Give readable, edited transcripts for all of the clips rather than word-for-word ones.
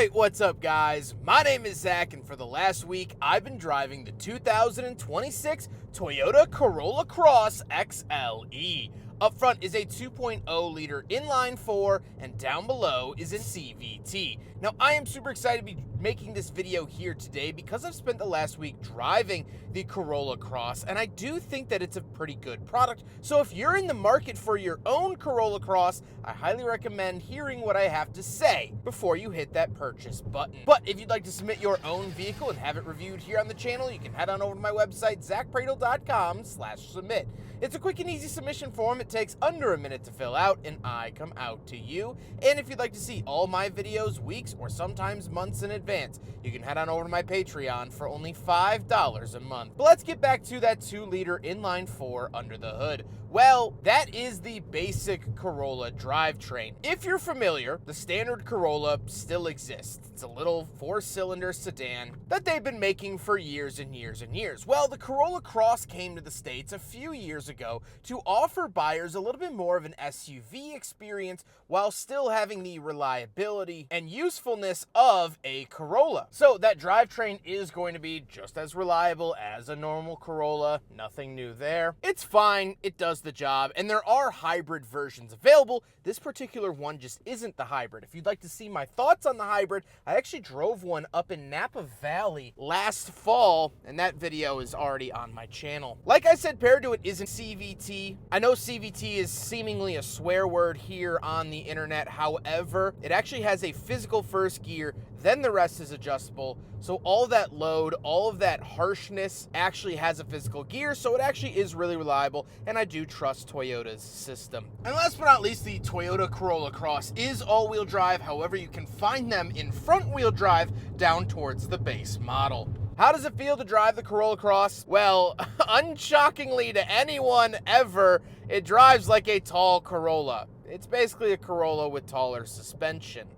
Alright, what's up guys? My name is Zack, and for the last week, I've been driving the 2026 Toyota Corolla Cross XLE. Up front is a 2.0 liter inline 4, and down below is a CVT. Now, I am super excited to be making this video here today because I've spent the last week driving the Corolla Cross, and I do think that it's a pretty good product. So if you're in the market for your own Corolla Cross, I highly recommend hearing what I have to say before you hit that purchase button. But if you'd like to submit your own vehicle and have it reviewed here on the channel, you can head on over to my website, zackpradel.com/submit. It's a quick and easy submission form. It takes under a minute to fill out, and I come out to you. And if you'd like to see all my videos weeks or sometimes months in advance, you can head on over to my Patreon for only $5 a month. But let's get back to that 2-liter inline 4 under the hood. Well, that is the basic Corolla drivetrain. If you're familiar, the standard Corolla still exists. It's a little 4-cylinder sedan that they've been making for years and years and years. Well, the Corolla Cross came to the States a few years ago to offer buyers a little bit more of an SUV experience while still having the reliability and usefulness of a Corolla. So that drivetrain is going to be just as reliable as a normal Corolla. Nothing new there. It's fine. It does the job, and there are hybrid versions available. This particular one just isn't the hybrid. If you'd like to see my thoughts on the hybrid, I actually drove one up in Napa Valley last fall, and that video is already on my channel. Like I said, paired to it isn't CVT. I know CVT is seemingly a swear word here on the internet. However, it actually has a physical first gear, then the rest is adjustable. So all that load, all of that harshness actually has a physical gear, so it actually is really reliable, and I do trust Toyota's system. And last but not least, the Toyota Corolla Cross is all-wheel drive. However, you can find them in front-wheel drive down towards the base model. How does it feel to drive the Corolla Cross? Well, unshockingly to anyone ever, it drives like a tall Corolla. It's basically a Corolla with taller suspension.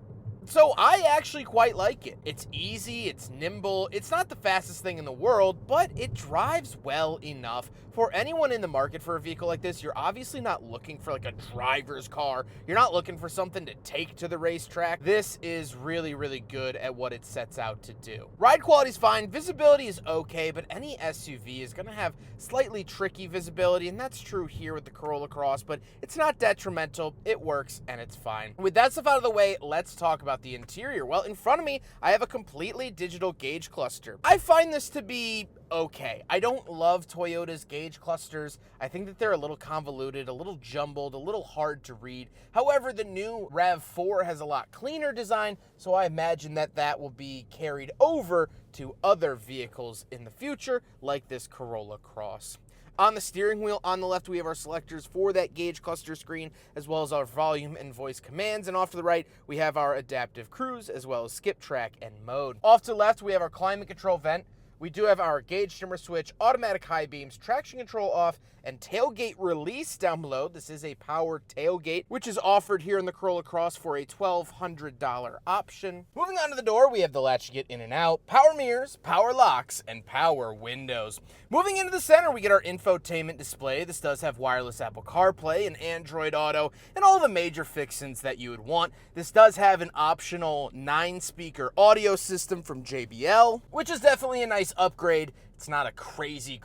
So I actually quite like it. It's easy, it's nimble, it's not the fastest thing in the world, but it drives well enough. For anyone in the market for a vehicle like this, you're obviously not looking for like a driver's car. You're not looking for something to take to the racetrack. This is really, really good at what it sets out to do. Ride quality is fine, visibility is okay, but any SUV is gonna have slightly tricky visibility, and that's true here with the Corolla Cross, but it's not detrimental, it works, and it's fine. With that stuff out of the way, let's talk about the interior. Well, in front of me, I have a completely digital gauge cluster. I find this to be okay. I don't love Toyota's gauge clusters. I think that they're a little convoluted, a little jumbled, a little hard to read. However, the new RAV4 has a lot cleaner design, so I imagine that that will be carried over to other vehicles in the future, like this Corolla Cross. On the steering wheel, on the left, we have our selectors for that gauge cluster screen, as well as our volume and voice commands. And off to the right, we have our adaptive cruise, as well as skip track and mode. Off to the left, we have our climate control vent. We do have our gauge dimmer switch, automatic high beams, traction control off, and tailgate release down below. This is a power tailgate, which is offered here in the Corolla Cross for a $1,200 option. Moving on to the door, we have the latch to get in and out, power mirrors, power locks, and power windows. Moving into the center, we get our infotainment display. This does have wireless Apple CarPlay and Android Auto, and all the major fixins that you would want. This does have an optional 9-speaker audio system from JBL, which is definitely a nice upgrade. It's not a crazy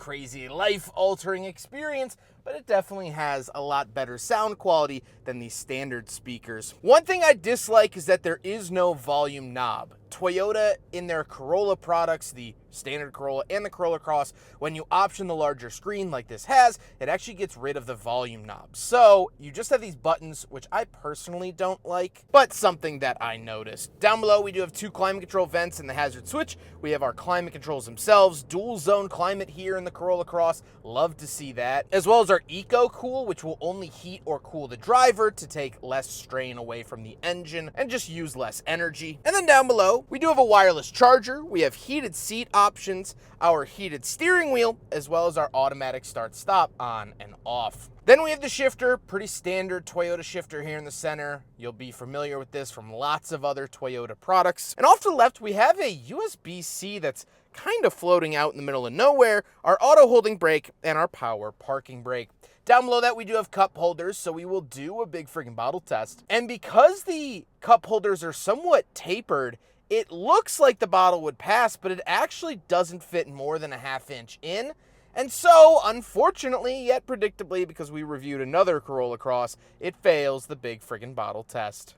life-altering experience, but it definitely has a lot better sound quality than the standard speakers. One thing I dislike is that there is no volume knob. Toyota, in their Corolla products, the standard Corolla and the Corolla Cross, when you option the larger screen like this has, it actually gets rid of the volume knob. So you just have these buttons, which I personally don't like, but something that I noticed. Down below, we do have 2 climate control vents and the hazard switch. We have our climate controls themselves, dual zone climate here in the Corolla Cross. Love to see that. As well as our Eco Cool, which will only heat or cool the driver to take less strain away from the engine and just use less energy. And then down below, we do have a wireless charger. We have heated seat options, our heated steering wheel, as well as our automatic start-stop on and off. Then we have the shifter, pretty standard Toyota shifter here in the center. You'll be familiar with this from lots of other Toyota products. And off to the left, we have a USB-C that's kind of floating out in the middle of nowhere, our auto holding brake, and our power parking brake. Down below that, we do have cup holders, so we will do a big friggin' bottle test. And because the cup holders are somewhat tapered, it looks like the bottle would pass, but it actually doesn't fit more than a half-inch in. And so, unfortunately, yet predictably, because we reviewed another Corolla Cross, it fails the big friggin' bottle test.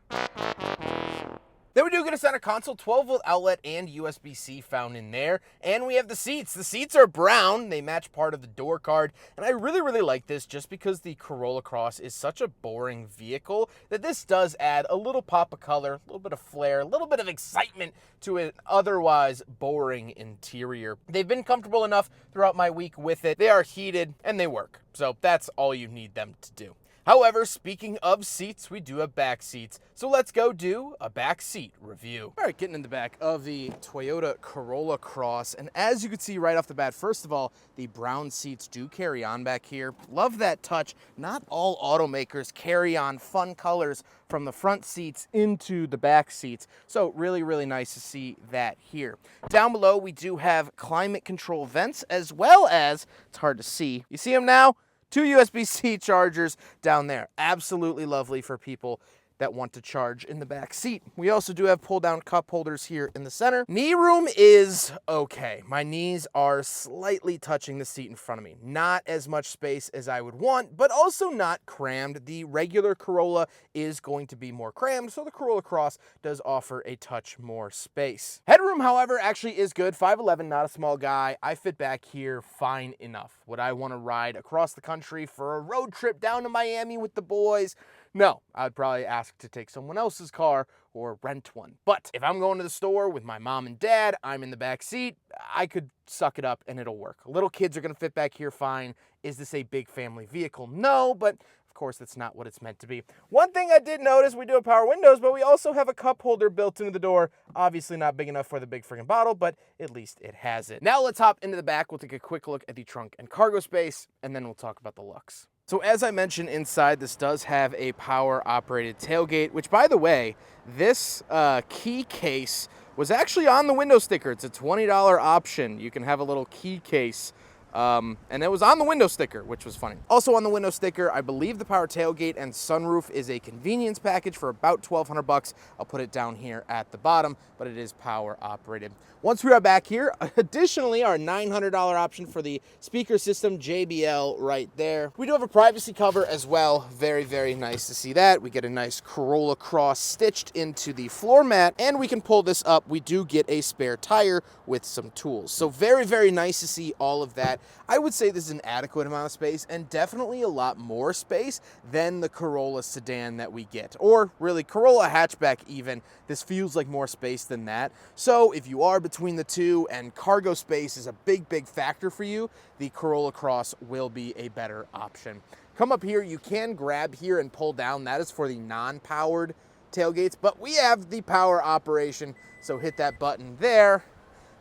Then we do get a center console, 12-volt outlet, and USB-C found in there. And we have the seats. The seats are brown. They match part of the door card. And I really, really like this just because the Corolla Cross is such a boring vehicle that this does add a little pop of color, a little bit of flair, a little bit of excitement to an otherwise boring interior. They've been comfortable enough throughout my week with it. They are heated, and they work. So that's all you need them to do. However, speaking of seats, we do have back seats. So let's go do a back seat review. All right, getting in the back of the Toyota Corolla Cross. And as you can see right off the bat, first of all, the brown seats do carry on back here. Love that touch. Not all automakers carry on fun colors from the front seats into the back seats. So really, really nice to see that here. Down below, we do have climate control vents as well as, it's hard to see, you see them now? 2 USB-C chargers down there. Absolutely lovely for people that want to charge in the back seat. We also do have pull-down cup holders here in the center. Knee room is okay. My knees are slightly touching the seat in front of me. Not as much space as I would want, but also not crammed. The regular Corolla is going to be more crammed, so the Corolla Cross does offer a touch more space. Headroom, however, actually is good. 5'11", not a small guy. I fit back here fine enough. Would I want to ride across the country for a road trip down to Miami with the boys? No, I'd probably ask to take someone else's car or rent one. But if I'm going to the store with my mom and dad, I'm in the back seat, I could suck it up and it'll work. Little kids are going to fit back here fine. Is this a big family vehicle? No, but of course that's not what it's meant to be. One thing I did notice, we do have power windows, but we also have a cup holder built into the door. Obviously not big enough for the big friggin' bottle, but at least it has it. Now let's hop into the back. We'll take a quick look at the trunk and cargo space, and then we'll talk about the looks. So as I mentioned inside, this does have a power-operated tailgate, which, by the way, this key case was actually on the window sticker. It's a $20 option. You can have a little key case, and it was on the window sticker, which was funny. Also on the window sticker, I believe the power tailgate and sunroof is a convenience package for about $1,200. I'll put it down here at the bottom, but it is power-operated. Once we are back here, additionally, our $900 option for the speaker system, JBL right there. We do have a privacy cover as well. Very, very nice to see that. We get a nice Corolla Cross stitched into the floor mat, and we can pull this up. We do get a spare tire with some tools. So very, very nice to see all of that. I would say this is an adequate amount of space and definitely a lot more space than the Corolla sedan that we get, or really Corolla hatchback even. This feels like more space than that. So if you are between the two and cargo space is a big, big factor for you, the Corolla Cross will be a better option. Come up here, you can grab here and pull down. That is for the non-powered tailgates, but we have the power operation, so hit that button there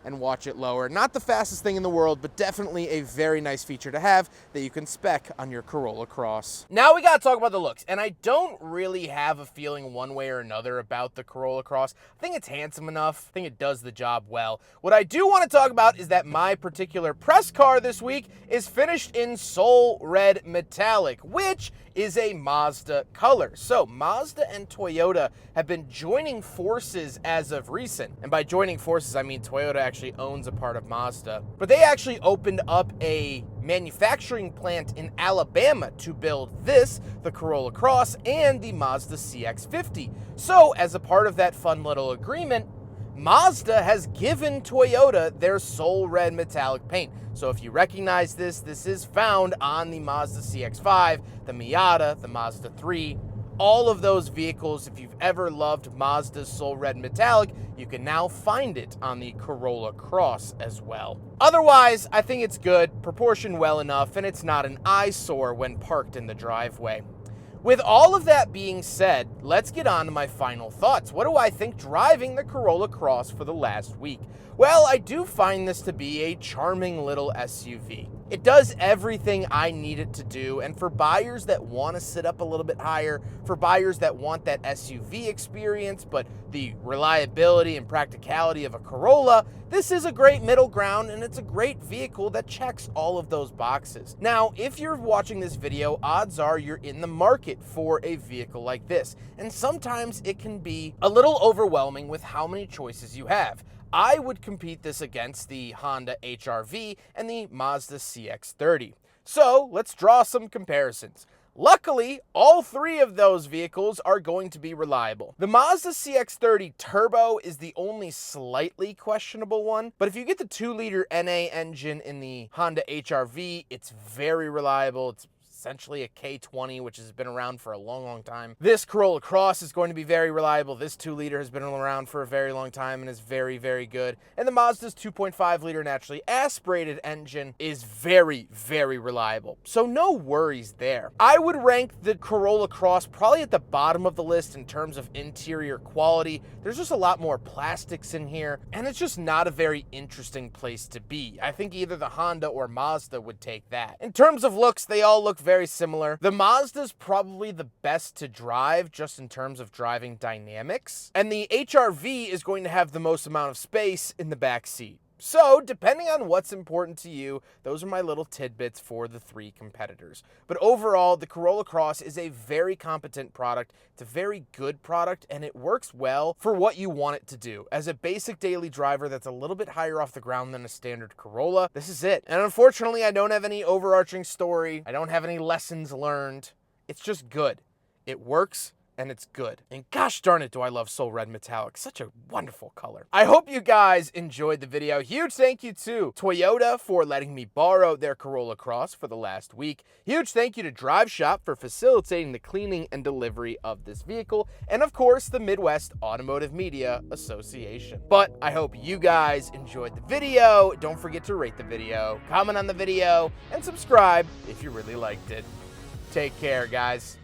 and watch it lower. Not the fastest thing in the world, but definitely a very nice feature to have that you can spec on your Corolla Cross. Now we gotta talk about the looks, and I don't really have a feeling one way or another about the Corolla Cross. I think it's handsome enough. I think it does the job well. What I do want to talk about is that my particular press car this week is finished in Soul Red Metallic, which is a Mazda color. So Mazda and Toyota have been joining forces as of recent. And by joining forces, I mean Toyota actually owns a part of Mazda. But they actually opened up a manufacturing plant in Alabama to build this, the Corolla Cross, and the Mazda CX-50. So as a part of that fun little agreement, Mazda has given Toyota their Soul Red Metallic paint. So if you recognize this, this is found on the Mazda CX-5, the Miata, the Mazda 3, all of those vehicles. If you've ever loved Mazda's Soul Red Metallic, you can now find it on the Corolla Cross as well. Otherwise, I think it's good, proportioned well enough, and it's not an eyesore when parked in the driveway. With all of that being said, let's get on to my final thoughts. What do I think driving the Corolla Cross for the last week? Well, I do find this to be a charming little SUV. It does everything I need it to do, and for buyers that want to sit up a little bit higher, for buyers that want that SUV experience, but the reliability and practicality of a Corolla, this is a great middle ground, and it's a great vehicle that checks all of those boxes. Now, if you're watching this video, odds are you're in the market for a vehicle like this, and sometimes it can be a little overwhelming with how many choices you have. I would compete this against the Honda HR-V and the Mazda CX-30. So let's draw some comparisons. Luckily, all three of those vehicles are going to be reliable. The Mazda CX-30 Turbo is the only slightly questionable one, but if you get the 2-liter NA engine in the Honda HR-V, it's very reliable. It's essentially a K20, which has been around for a long time. This Corolla Cross is going to be very reliable. This 2-liter has been around for a very long time and is very good. And the Mazda's 2.5-liter naturally aspirated engine is very reliable. So no worries there. I would rank the Corolla Cross probably at the bottom of the list in terms of interior quality. There's just a lot more plastics in here, and it's just not a very interesting place to be. I think either the Honda or Mazda would take that. In terms of looks, they all look very similar. The Mazda's probably the best to drive just in terms of driving dynamics, and the HR-V is going to have the most amount of space in the back seat. So, depending on what's important to you, those are my little tidbits for the three competitors. But overall, the Corolla Cross is a very competent product. It's a very good product, and it works well for what you want it to do. As a basic daily driver that's a little bit higher off the ground than a standard Corolla, this is it. And unfortunately, I don't have any overarching story. I don't have any lessons learned. It's just good. It works. And it's good. And gosh darn it, do I love Soul Red Metallic. Such a wonderful color. I hope you guys enjoyed the video. Huge thank you to Toyota for letting me borrow their Corolla Cross for the last week. Huge thank you to Drive Shop for facilitating the cleaning and delivery of this vehicle. And of course, the Midwest Automotive Media Association. But I hope you guys enjoyed the video. Don't forget to rate the video, comment on the video, and subscribe if you really liked it. Take care, guys.